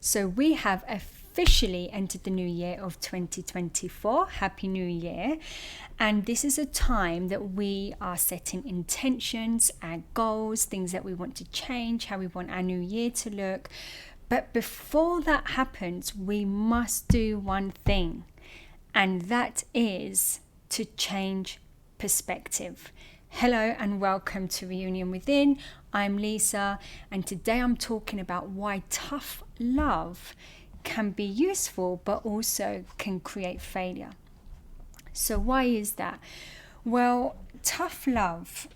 So we have officially entered the new year of 2024. Happy New Year. And this is a time that we are setting intentions, our goals, things that we want to change, how we want our new year to look. But before that happens, we must do one thing, and that is to change perspective. Hello and welcome to Reunion Within. I'm Lisa, and today I'm talking about why tough love can be useful but also can create failure. So why is that? Well, tough love.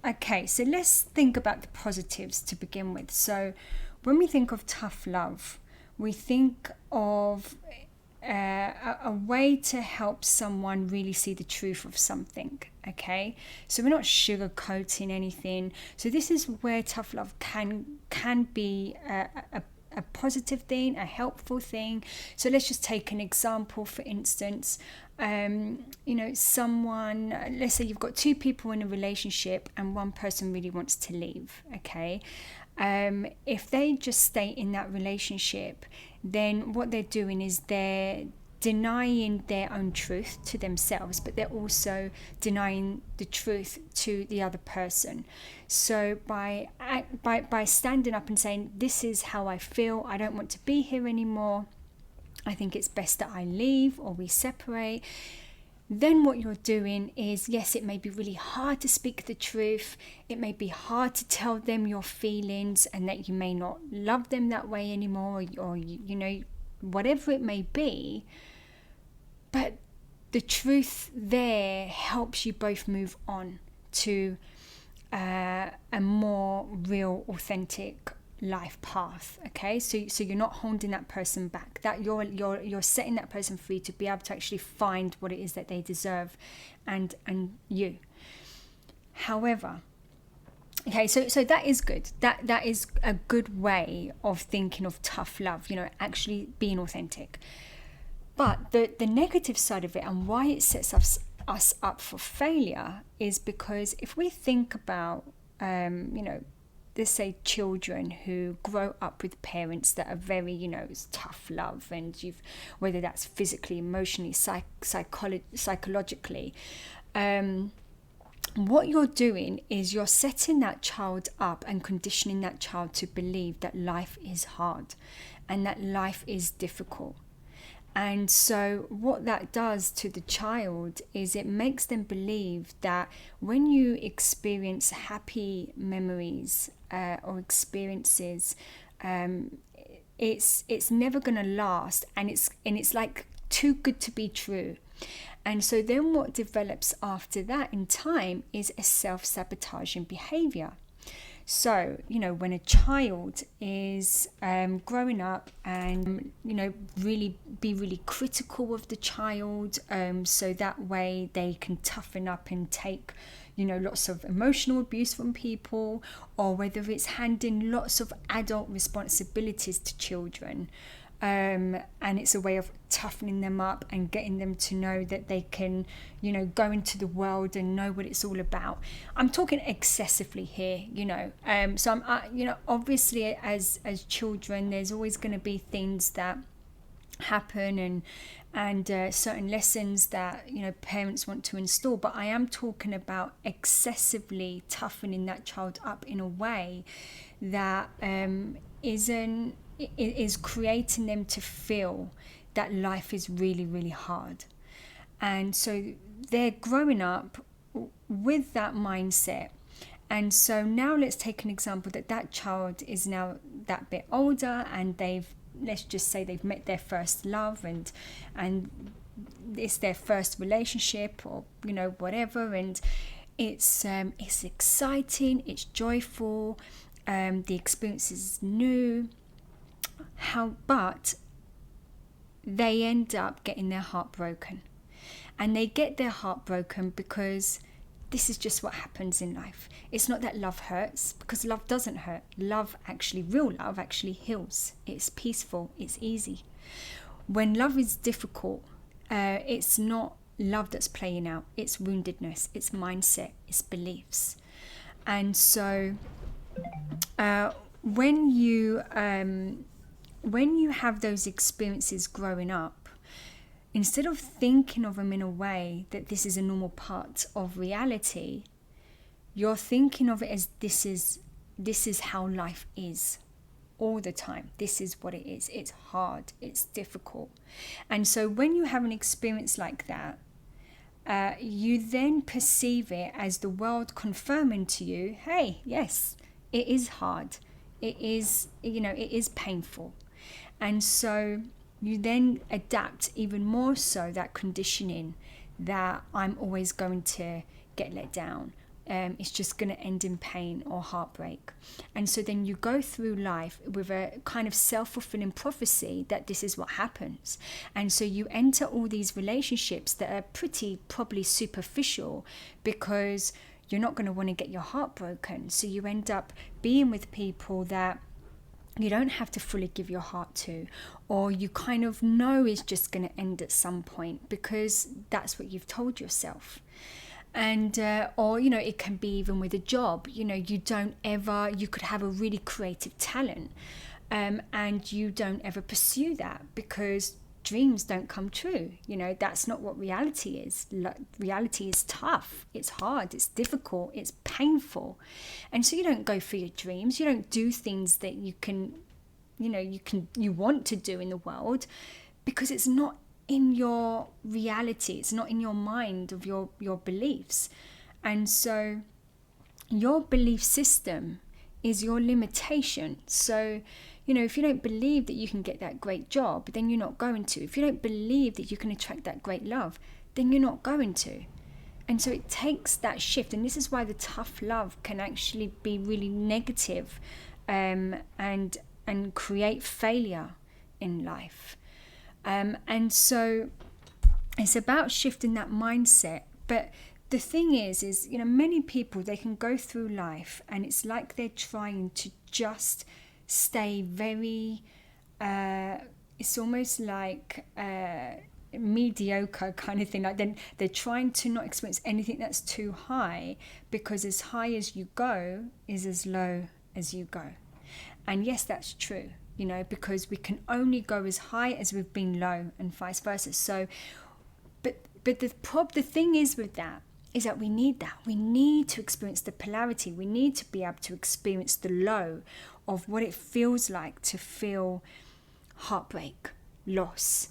Okay, so let's think about the positives to begin with. So when we think of tough love, we think of a way to help someone really see the truth of something. Okay, so we're not sugarcoating anything. So this is where tough love can be a positive thing, a helpful thing. So let's just take an example. For instance, someone, let's say you've got two people in a relationship and one person really wants to leave. Okay, if they just stay in that relationship, then what they're doing is they're denying their own truth to themselves, but they're also denying the truth to the other person. So by standing up and saying, this is how I feel, I don't want to be here anymore, I think it's best that I leave or we separate, then what you're doing is, yes, it may be really hard to speak the truth. It may be hard to tell them your feelings and that you may not love them that way anymore, or whatever it may be. But the truth there helps you both move on to a more real, authentic life path. Okay, so you're not holding that person back, that you're setting that person free to be able to actually find what it is that they deserve and you. However, okay, so that is good. That is a good way of thinking of tough love, actually being authentic. But the negative side of it, and why it sets us up for failure, is because if we think about let's say children who grow up with parents that are very, tough love, and whether that's physically, emotionally, psychologically, what you're doing is you're setting that child up and conditioning that child to believe that life is hard and that life is difficult. And so what that does to the child is it makes them believe that when you experience happy memories or experiences, it's never going to last, and it's like too good to be true. And so then what develops after that in time is a self-sabotaging behaviour. So, when a child is growing up and, really be really critical of the child, so that way they can toughen up and take, lots of emotional abuse from people, or whether it's handing lots of adult responsibilities to children. And it's a way of toughening them up and getting them to know that they can, go into the world and know what it's all about. I'm talking excessively here, So I'm, obviously as children, there's always going to be things that happen and certain lessons that parents want to install. But I am talking about excessively toughening that child up in a way that is creating them to feel that life is really, really hard. And so they're growing up with that mindset. And so now let's take an example that child is now that bit older, and let's just say they've met their first love, and it's their first relationship, or whatever, and it's exciting, it's joyful, the experience is new. But they end up getting their heart broken. And they get their heart broken because this is just what happens in life. It's not that love hurts, because love doesn't hurt. Real love actually heals. It's peaceful, it's easy. When love is difficult, it's not love that's playing out. It's woundedness, it's mindset, it's beliefs. And so when when you have those experiences growing up, instead of thinking of them in a way that this is a normal part of reality, you're thinking of it as this is how life is all the time. This is what it is. It's hard. It's difficult. And so when you have an experience like that, you then perceive it as the world confirming to you, hey, yes, it is hard. It is, it is painful. And so you then adapt even more so that conditioning that I'm always going to get let down. It's just going to end in pain or heartbreak. And so then you go through life with a kind of self-fulfilling prophecy that this is what happens. And so you enter all these relationships that are pretty probably superficial, because you're not going to want to get your heart broken. So you end up being with people that you don't have to fully give your heart to, or you kind of know is just going to end at some point because that's what you've told yourself. And or it can be even with a job. You could have a really creative talent, and you don't ever pursue that because dreams don't come true. That's not what reality is. Reality is tough, it's hard, it's difficult, it's painful. And so you don't go for your dreams, you don't do things that you want to do in the world, because it's not in your reality, it's not in your mind of your beliefs. And so your belief system is your limitation. So if you don't believe that you can get that great job, then you're not going to. If you don't believe that you can attract that great love, then you're not going to. And so it takes that shift. And this is why the tough love can actually be really negative, and create failure in life. And so it's about shifting that mindset. But the thing is many people, they can go through life and it's like they're trying to just stay very, it's almost like mediocre kind of thing. Like they're trying to not experience anything that's too high, because as high as you go is as low as you go. And yes, that's true, because we can only go as high as we've been low, and vice versa. So, but the thing is with that is that we need that. We need to experience the polarity. We need to be able to experience the low of what it feels like to feel heartbreak, loss,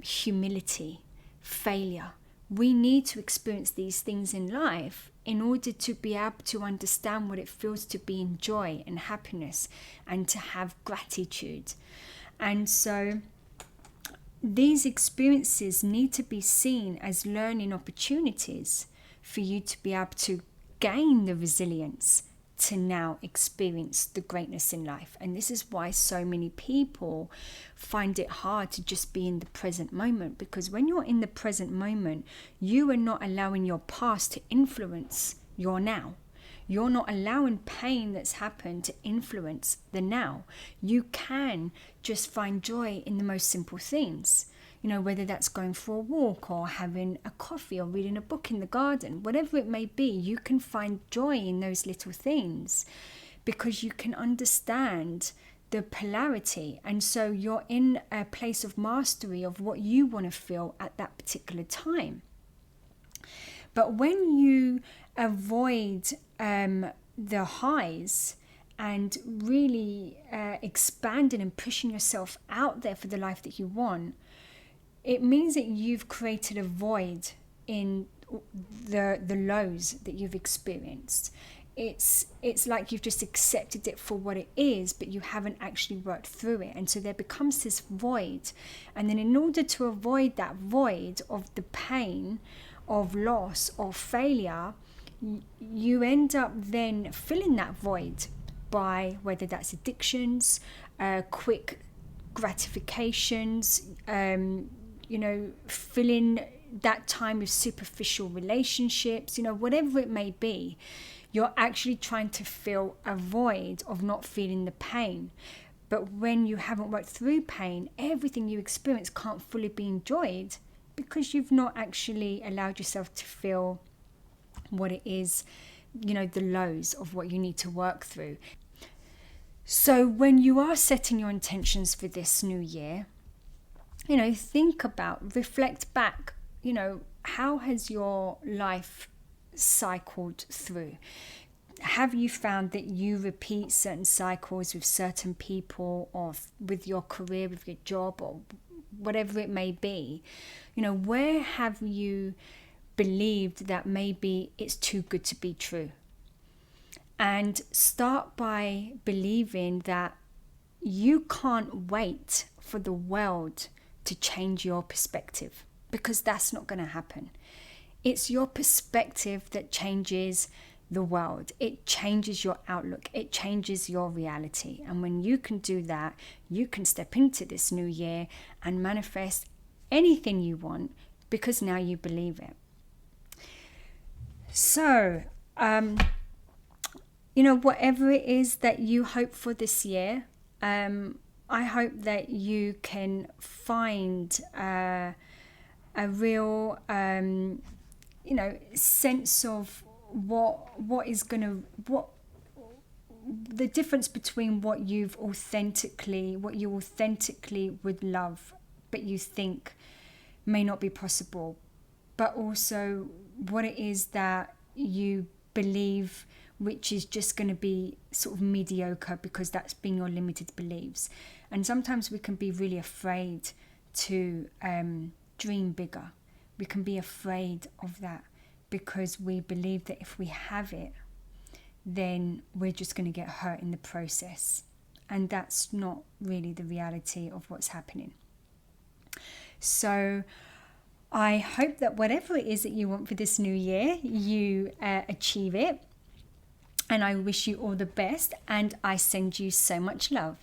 humility, failure. We need to experience these things in life in order to be able to understand what it feels to be in joy and happiness and to have gratitude. And so these experiences need to be seen as learning opportunities for you to be able to gain the resilience to now experience the greatness in life. And this is why so many people find it hard to just be in the present moment, because when you're in the present moment, you are not allowing your past to influence your now. You're not allowing pain that's happened to influence the now. You can just find joy in the most simple things. Whether that's going for a walk or having a coffee or reading a book in the garden, whatever it may be, you can find joy in those little things because you can understand the polarity. And so you're in a place of mastery of what you want to feel at that particular time. But when you avoid the highs and really expanding and pushing yourself out there for the life that you want, it means that you've created a void in the lows that you've experienced. It's like you've just accepted it for what it is, but you haven't actually worked through it. And so there becomes this void. And then in order to avoid that void of the pain of loss or failure, you end up then filling that void by whether that's addictions, quick gratifications, filling that time with superficial relationships, whatever it may be. You're actually trying to fill a void of not feeling the pain. But when you haven't worked through pain, everything you experience can't fully be enjoyed because you've not actually allowed yourself to feel what it is, the lows of what you need to work through. So when you are setting your intentions for this new year, think about, reflect back, how has your life cycled through? Have you found that you repeat certain cycles with certain people, or with your career, with your job, or whatever it may be? Where have you believed that maybe it's too good to be true? And start by believing that you can't wait for the world to change your perspective, because that's not going to happen. It's your perspective that changes the world. It changes your outlook. It changes your reality. And when you can do that, you can step into this new year and manifest anything you want, because now you believe it. So, whatever it is that you hope for this year, I hope that you can find a real, sense of what the difference between what you authentically would love, but you think may not be possible, but also what it is that you believe, which is just going to be sort of mediocre, because that's been your limited beliefs. And sometimes we can be really afraid to dream bigger. We can be afraid of that because we believe that if we have it, then we're just going to get hurt in the process. And that's not really the reality of what's happening. So I hope that whatever it is that you want for this new year, you achieve it. And I wish you all the best, and I send you so much love.